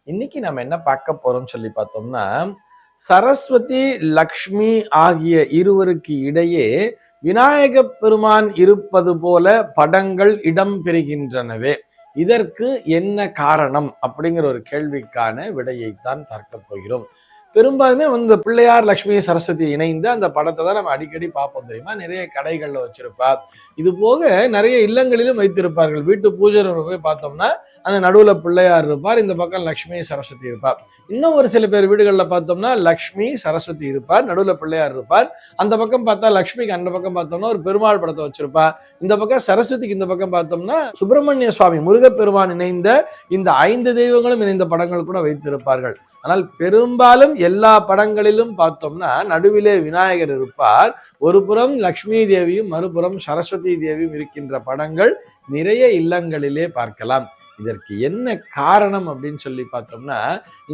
இன்னைக்கு நம்ம என்ன பார்க்க போறோம் சொல்லி பார்த்தோம்னா, சரஸ்வதி லக்ஷ்மி ஆகிய இருவருக்கு இடையே விநாயக பெருமான் இருப்பது போல படங்கள் இடம் பெறுகின்றனவே, இதற்கு என்ன காரணம் அப்படிங்கிற ஒரு கேள்விக்கான விடையைத்தான் பார்க்க போகிறோம். பெரும்பாலுமே வந்து பிள்ளையார் லட்சுமி சரஸ்வதி இணைந்து அந்த படத்தை தான் நம்ம அடிக்கடி பார்ப்போம் தெரியுமா. நிறைய கடைகள்ல வச்சிருப்பார். இது போக நிறைய இல்லங்களிலும் வைத்திருப்பார்கள். வீட்டு பூஜை போய் பார்த்தோம்னா அந்த நடுவுல பிள்ளையார் இருப்பார், இந்த பக்கம் லட்சுமி சரஸ்வதி இருப்பார். இன்னும் ஒரு சில பேர் வீடுகளில் பார்த்தோம்னா லக்ஷ்மி சரஸ்வதி இருப்பார், நடுவுல பிள்ளையார் இருப்பார். அந்த பக்கம் பார்த்தா லக்ஷ்மிக்கு அந்த பக்கம் பார்த்தோம்னா ஒரு பெருமாள் படத்தை வச்சிருப்பார். இந்த பக்கம் சரஸ்வதிக்கு இந்த பக்கம் பார்த்தோம்னா சுப்பிரமணிய சுவாமி முருகப்பெருமான் இணைந்த இந்த 5 தெய்வங்களும் இணைந்த படங்கள் கூட வைத்திருப்பார்கள். ஆனால் பெரும்பாலும் எல்லா படங்களிலும் பார்த்தோம்னா நடுவிலே விநாயகர் இருப்பார், ஒரு புறம் லக்ஷ்மி தேவியும் மறுபுறம் சரஸ்வதி தேவியும் இருக்கின்ற படங்கள் நிறைய இல்லங்களிலே பார்க்கலாம். இதற்கு என்ன காரணம் அப்படின்னு சொல்லி பார்த்தோம்னா,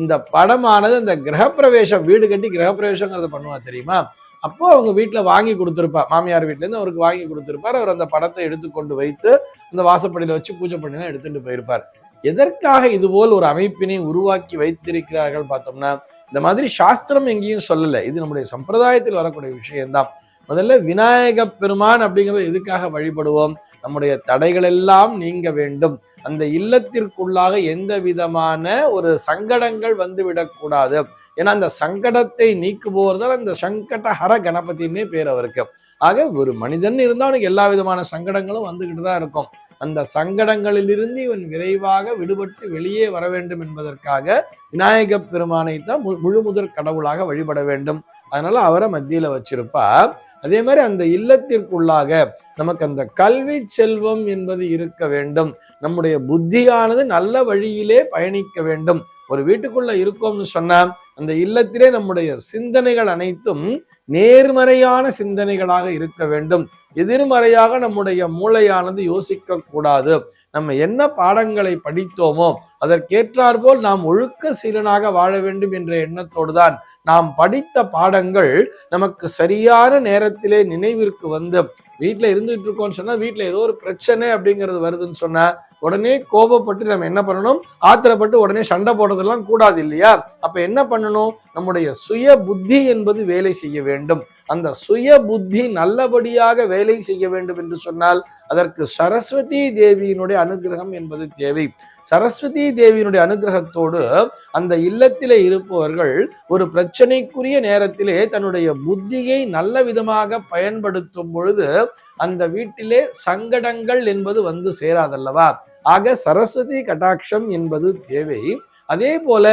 இந்த படமானது அந்த கிரகப்பிரவேசம், வீடு கட்டி கிரகப்பிரவேசங்கிறத பண்ணுவா தெரியுமா. அப்போ அவங்க வீட்டுல வாங்கி கொடுத்திருப்பார், மாமியார் வீட்டுல இருந்து அவருக்கு வாங்கி கொடுத்திருப்பார். அவர் அந்த படத்தை எடுத்துக்கொண்டு வைத்து அந்த வாசப்படியில வச்சு பூஜை பண்ணி தான் எடுத்துட்டு போயிருப்பார். எதற்காக இதுபோல் ஒரு அமைப்பினை உருவாக்கி வைத்திருக்கிறார்கள் பார்த்தோம்னா, இந்த மாதிரி சாஸ்திரம் எங்கேயும் சொல்லல, இது நம்முடைய சம்பிரதாயத்தில் வரக்கூடிய விஷயம்தான். முதல்ல விநாயக பெருமான் அப்படிங்கிறது எதுக்காக வழிபடுவோம்? நம்முடைய தடைகள் எல்லாம் நீங்க வேண்டும், அந்த இல்லத்திற்குள்ளாக எந்த விதமான ஒரு சங்கடங்கள் வந்து விடக்கூடாது. ஏன்னா அந்த சங்கடத்தை நீக்குபோவதுதான் அந்த சங்கடஹர கணபதினே பேர் அவருக்கு. ஆக ஒரு மனிதன் இருந்தா அவனுக்கு எல்லா விதமான சங்கடங்களும் வந்துகிட்டு தான் இருக்கும். அந்த சங்கடங்களிலிருந்து இவன் விரைவாக விடுபட்டு வெளியே வர வேண்டும் என்பதற்காக விநாயக பெருமானை தான் முழு முதற் கடவுளாக வழிபட வேண்டும். அதனால அவரை மத்தியில வச்சிருப்பா. அதே மாதிரி அந்த இல்லத்திற்குள்ளாக நமக்கு அந்த கல்வி செல்வம் என்பது இருக்க வேண்டும், நம்முடைய புத்தியானது நல்ல வழியிலே பயணிக்க வேண்டும். ஒரு வீட்டுக்குள்ள இருக்கோம்னு சொன்னா அந்த இல்லத்திலே நம்முடைய சிந்தனைகள் அனைத்தும் நேர்மறையான சிந்தனைகளாக இருக்க வேண்டும். எதிர்மறையாக நம்முடைய மூளையானது யோசிக்க கூடாது. நம்ம என்ன பாடங்களை படித்தோமோ அதற்கேற்றாற்போல் நாம் ஒழுக்க சீலனாக வாழ வேண்டும் என்ற எண்ணத்தோடு தான் நாம் படித்த பாடங்கள் நமக்கு சரியான நேரத்திலே நினைவிற்கு வந்து, வீட்டுல இருந்துட்டு இருக்கோம்னு சொன்னா வீட்டுல ஏதோ ஒரு பிரச்சனை அப்படிங்கிறது வருதுன்னு சொன்னா உடனே கோபப்பட்டு நம்ம என்ன பண்ணணும், ஆத்திரப்பட்டு உடனே சண்டை போடுறதெல்லாம் கூடாது இல்லையா. அப்ப என்ன பண்ணணும், நம்முடைய சுய புத்தி என்பது வேலை செய்ய வேண்டும். அந்த சுய புத்தி நல்லபடியாக வேலை செய்ய வேண்டும் என்று சொன்னால் அதற்கு சரஸ்வதி தேவியினுடைய அனுகிரகம் என்பது தேவை. சரஸ்வதி தேவியினுடைய அனுகிரகத்தோடு அந்த இல்லத்திலே இருப்பவர்கள் ஒரு பிரச்சனைக்குரிய நேரத்திலே தன்னுடைய புத்தியை நல்ல விதமாக பயன்படுத்தும் பொழுது அந்த வீட்டிலே சங்கடங்கள் என்பது வந்து சேராதல்லவா. ஆக சரஸ்வதி கடாட்சம் என்பது தேவை. அதே போல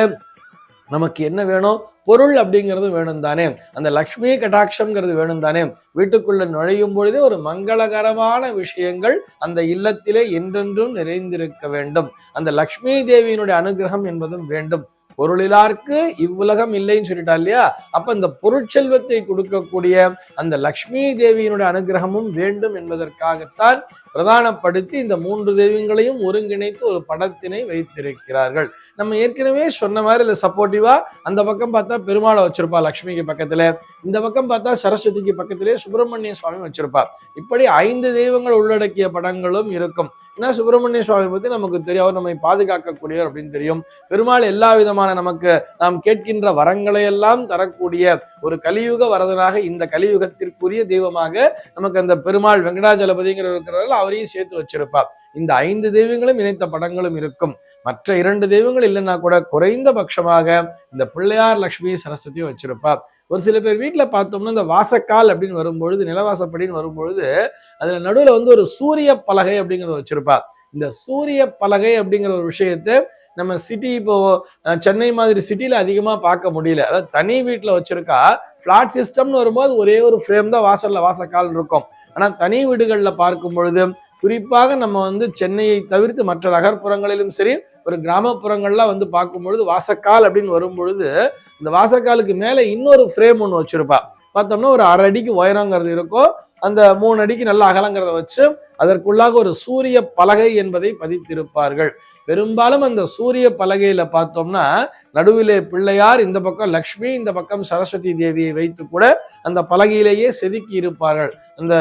நமக்கு என்ன வேணும், பொருள் அப்படிங்கிறது வேணும் தானே, அந்த லக்ஷ்மி கடாட்சம்ங்கிறது வேணும் தானே. வீட்டுக்குள்ள நுழையும் பொழுதே ஒரு மங்களகரமான விஷயங்கள் அந்த இல்லத்திலே என்றென்றும் நிறைந்திருக்க வேண்டும். அந்த லக்ஷ்மி தேவியினுடைய அனுகிரகம் என்பதும் வேண்டும். பொருளிலார்க்கு இவ்வுலகம் இல்லைன்னு சொல்லிட்டா இல்லையா. அப்ப இந்த பொருட்செல்வத்தை கொடுக்கக்கூடிய அந்த லக்ஷ்மி தேவியினுடைய அனுகிரகமும் வேண்டும் என்பதற்காகத்தான் பிரதானப்படுத்தி இந்த 3 தெய்வங்களையும் ஒருங்கிணைத்து ஒரு படத்தினை வைத்திருக்கிறார்கள். நம்ம ஏற்கனவே சொன்ன மாதிரி இல்ல சப்போர்ட்டிவா அந்த பக்கம் பார்த்தா பெருமாளை வச்சிருப்பா லக்ஷ்மிக்கு பக்கத்துல, இந்த பக்கம் பார்த்தா சரஸ்வதிக்கு பக்கத்திலே சுப்பிரமணிய சுவாமி வச்சிருப்பா. இப்படி 5 தெய்வங்கள் உள்ளடக்கிய படங்களும் இருக்கும். ஏன்னா சுப்பிரமணிய சுவாமி பத்தி நமக்கு தெரியும், அவர் நம்மை பாதுகாக்கக்கூடியவர் அப்படின்னு தெரியும். பெருமாள் எல்லா விதமான நமக்கு நாம் கேட்கின்ற வரங்களை எல்லாம் தரக்கூடிய ஒரு கலியுக வரதனாக இந்த கலியுகத்திற்குரிய தெய்வமாக நமக்கு அந்த பெருமாள் வெங்கடாஜலபதிங்கிற இருக்கிறவர்கள் அவரையும் சேர்த்து வச்சிருப்பார். இந்த 5 தெய்வங்களும் இணைத்த படங்களும் இருக்கும். மற்ற 2 தெய்வங்கள் இல்லைன்னா கூட குறைந்தபட்சமாக இந்த பிள்ளையார் லக்ஷ்மி சரஸ்வதியும் வச்சிருப்பா. ஒரு சில பேர் வீட்டுல பார்த்தோம்னா இந்த வாசக்கால் அப்படின்னு வரும்பொழுது, நிலவாசப்படின்னு வரும்பொழுது அதுல நடுவுல வந்து ஒரு சூரிய பலகை அப்படிங்கிறத வச்சிருப்பா. இந்த சூரிய பலகை அப்படிங்கிற ஒரு விஷயத்தை நம்ம சிட்டி, இப்போ சென்னை மாதிரி சிட்டில அதிகமா பார்க்க முடியல. அதாவது தனி வீட்டுல வச்சிருக்கா. பிளாட் சிஸ்டம்னு வரும்போது ஒரே ஒரு ஃப்ரேம் தான் வாசல்ல வாசக்கால் இருக்கும். ஆனா தனி வீடுகள்ல பார்க்கும் பொழுது, குறிப்பாக நம்ம வந்து சென்னையை தவிர்த்து மற்ற நகர்ப்புறங்களிலும் சரி ஒரு கிராமப்புறங்கள்லாம் வந்து பார்க்கும் பொழுது வாசக்கால் அப்படின்னு வரும் பொழுது இந்த வாசக்காலுக்கு மேல இன்னொரு ஃப்ரேம் ஒன்று வச்சிருப்பா. பார்த்தோம்னா ஒரு 1/2 அடிக்கு உயரங்கிறது இருக்கும், அந்த 3 அடிக்கு நல்ல அகலங்கிறத வச்சு அதற்குள்ளாக ஒரு சூரிய பலகை என்பதை பதித்திருப்பார்கள். பெரும்பாலும் அந்த சூரிய பலகையில பார்த்தோம்னா நடுவிலே பிள்ளையார், இந்த பக்கம் லக்ஷ்மி, இந்த பக்கம் சரஸ்வதி தேவியை வைத்து கூட அந்த பலகையிலேயே செதுக்கி இருப்பார்கள். அந்த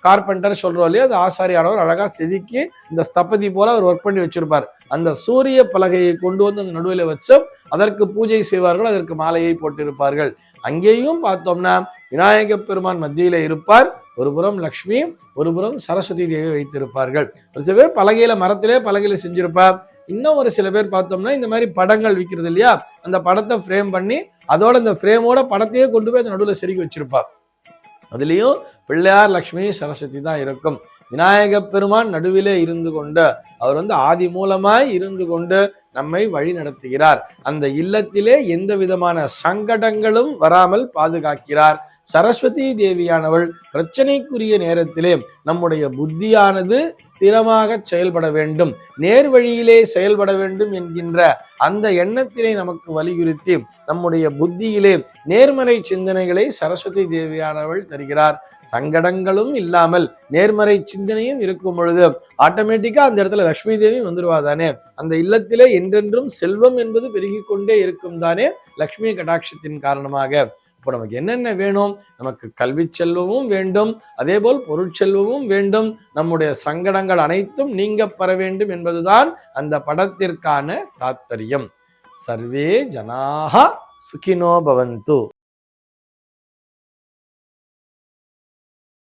கார்பெண்டர் சொல்றோம் இல்லையா, அந்த ஆசாரியானவர் அழகா செதுக்கி இந்த ஸ்தபதி போல அவர் ஒர்க் பண்ணி வச்சிருப்பார். அந்த சூரிய பலகையை கொண்டு வந்து அந்த நடுவில் வச்சு அதற்கு பூஜை செய்வார்கள், அதற்கு மாலையை போட்டிருப்பார்கள். அங்கேயும் பார்த்தோம்னா விநாயக பெருமான் மத்தியில இருப்பார், ஒரு புறம் லக்ஷ்மி, ஒரு புறம் சரஸ்வதி தேவி வைத்திருப்பார்கள். ஒரு சில பேர் பலகையில மரத்திலே பலகையில செஞ்சிருப்பார். இன்னும் ஒரு சில பேர் பார்த்தோம்னா இந்த மாதிரி படங்கள் விற்கிறது இல்லையா, அந்த படத்தை ஃப்ரேம் பண்ணி அதோட இந்த ஃப்ரேமோட படத்தையே கொண்டு போய் அந்த நடுவில் செருகி வச்சிருப்பார். அதுலேயும் பிள்ளையார், லக்ஷ்மி, சரஸ்வதி தான் இருக்கும். விநாயக பெருமான் நடுவிலே இருந்து கொண்டு அவர் ஆதி மூலமாய் இருந்து கொண்டு நம்மை வழி நடத்துகிறார். அந்த இல்லத்திலே எந்த விதமான சங்கடங்களும் வராமல் பாதுகாக்கிறார். சரஸ்வதி தேவியானவள் பிரச்சனைக்குரிய நேரத்திலே நம்முடைய புத்தியானது ஸ்திரமாக செயல்பட வேண்டும், நேர் வழியிலே செயல்பட வேண்டும் என்கின்ற அந்த எண்ணத்தினை நமக்கு வலியுறுத்தி நம்முடைய புத்தியிலே நேர்மறை சிந்தனைகளை சரஸ்வதி தேவியானவள் தருகிறார். சங்கடங்களும் இல்லாமல் நேர்மறை சிந்தனையும் இருக்கும் பொழுது ஆட்டோமேட்டிக்கா அந்த இடத்துல லட்சுமி தேவி வந்துருவா தானே. அந்த இல்லத்திலே என்றென்றும் செல்வம் என்பது பெருகி கொண்டே இருக்கும் தானே லட்சுமி கடாட்சத்தின் காரணமாக. இப்போ நமக்கு என்னென்ன வேணும்? நமக்கு கல்வி செல்வமும் வேண்டும், அதே போல் பொருட்செல்வமும் வேண்டும், நம்முடைய சங்கடங்கள் அனைத்தும் நீங்க பெற வேண்டும் என்பதுதான் அந்த படத்திற்கான தாத்பரியம். சர்வே ஜனாஹ சுகினோ பவந்து.